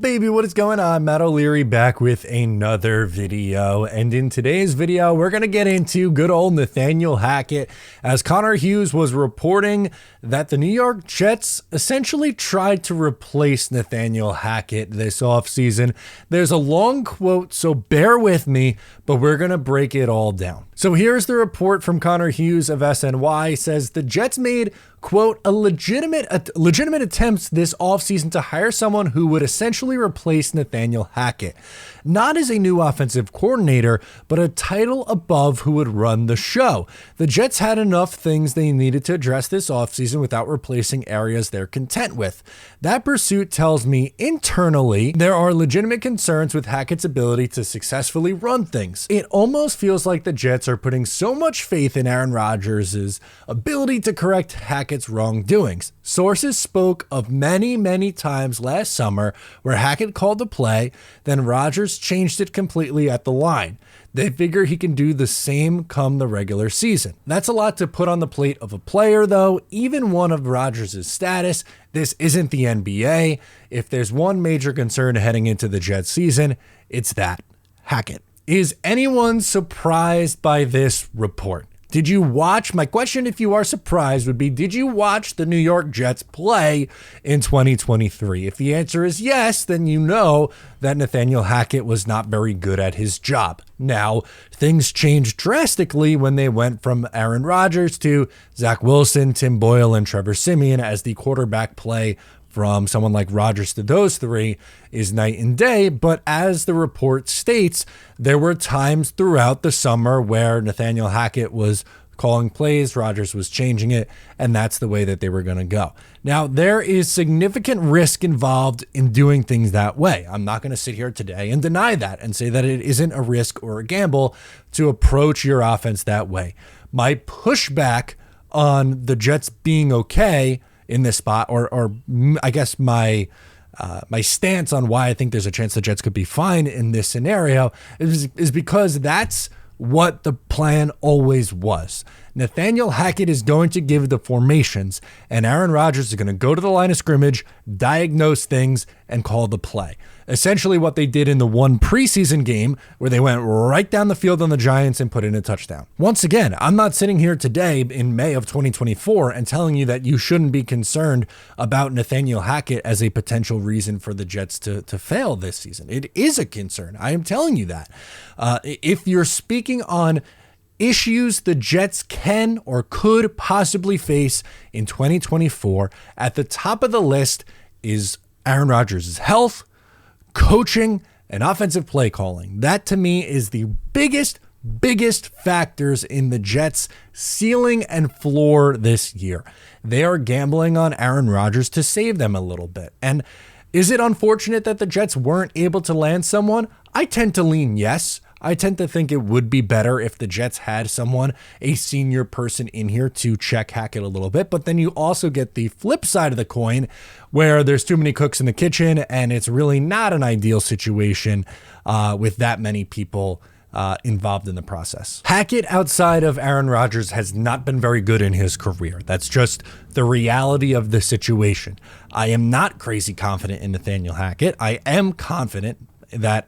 baby, what is going on? Matt O'Leary back with another video, and in today's video we're going to get into good old Nathaniel Hackett, as Connor Hughes was reporting that the New York Jets essentially tried to replace Nathaniel Hackett this offseason. There's a long quote, so bear with me, but we're going to break it all down. So here's the report from Connor Hughes of SNY. Says the Jets made, quote, legitimate attempts this offseason to hire someone who would essentially replace Nathaniel Hackett. Not as a new offensive coordinator, but a title above who would run the show. The Jets had enough things they needed to address this offseason without replacing areas they're content with. That pursuit tells me internally there are legitimate concerns with Hackett's ability to successfully run things. It almost feels like the Jets are putting so much faith in Aaron Rodgers' ability to correct Hackett's wrongdoings. Sources spoke of many times last summer where Hackett called the play, then Rodgers changed it completely at the line. They figure he can do the same come the regular season. That's a lot to put on the plate of a player, though, even one of Rodgers' status. This isn't the NBA. If there's one major concern heading into the Jets season, it's that Hackett. Is anyone surprised by this report? Did you watch? My question, if you are surprised, would be, did you watch the New York Jets play in 2023? If the answer is yes, then you know that Nathaniel Hackett was not very good at his job. Now, things changed drastically when they went from Aaron Rodgers to Zach Wilson, Tim Boyle, and Trevor Siemian as the quarterback play from someone like Rodgers to those three is night and day. But as the report states, there were times throughout the summer where Nathaniel Hackett was calling plays, Rodgers was changing it, and that's the way that they were going to go. Now, there is significant risk involved in doing things that way. I'm not going to sit here today and deny that and say that it isn't a risk or a gamble to approach your offense that way. My pushback on the Jets being okay in this spot, or I guess my stance on why I think there's a chance the Jets could be fine in this scenario is because that's what the plan always was. Nathaniel Hackett is going to give the formations, and Aaron Rodgers is going to go to the line of scrimmage, diagnose things, and call the play. Essentially what they did in the one preseason game where they went right down the field on the Giants and put in a touchdown. Once again, I'm not sitting here today in May of 2024 and telling you that you shouldn't be concerned about Nathaniel Hackett as a potential reason for the Jets to fail this season. It is a concern. I am telling you that. If you're speaking on issues the Jets can or could possibly face in 2024, at the top of the list is Aaron Rodgers' health, coaching, and offensive play calling. That to me is the biggest factors in the Jets' ceiling and floor this year. They are gambling on Aaron Rodgers to save them a little bit. And is it unfortunate that the Jets weren't able to land someone? I tend to lean yes. I tend to think it would be better if the Jets had someone, a senior person in here to check Hackett a little bit. But then you also get the flip side of the coin where there's too many cooks in the kitchen and it's really not an ideal situation with that many people involved in the process. Hackett, outside of Aaron Rodgers, has not been very good in his career. That's just the reality of the situation. I am not crazy confident in Nathaniel Hackett. I am confident, though,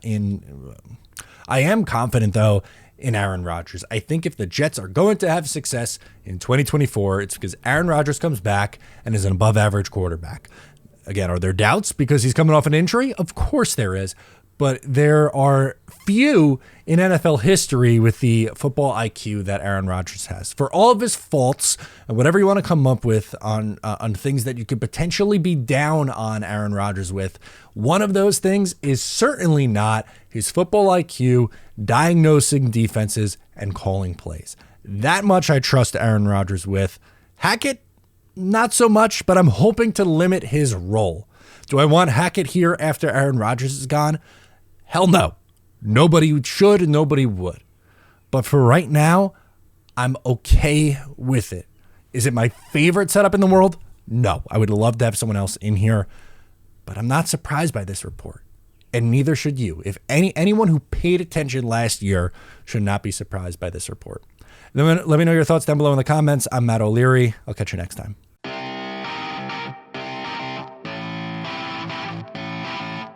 in Aaron Rodgers. I think if the Jets are going to have success in 2024, it's because Aaron Rodgers comes back and is an above-average quarterback. Again, are there doubts because he's coming off an injury? Of course there is. But there are few in NFL history with the football IQ that Aaron Rodgers has. For all of his faults and whatever you want to come up with on things that you could potentially be down on Aaron Rodgers with, one of those things is certainly not his football IQ, diagnosing defenses, and calling plays. That much I trust Aaron Rodgers with. Hackett, not so much, but I'm hoping to limit his role. Do I want Hackett here after Aaron Rodgers is gone? Hell no. Nobody should and nobody would. But for right now, I'm okay with it. Is it my favorite setup in the world? No. I would love to have someone else in here, but I'm not surprised by this report. And neither should you. If anyone who paid attention last year should not be surprised by this report. Let me know your thoughts down below in the comments. I'm Matt O'Leary. I'll catch you next time.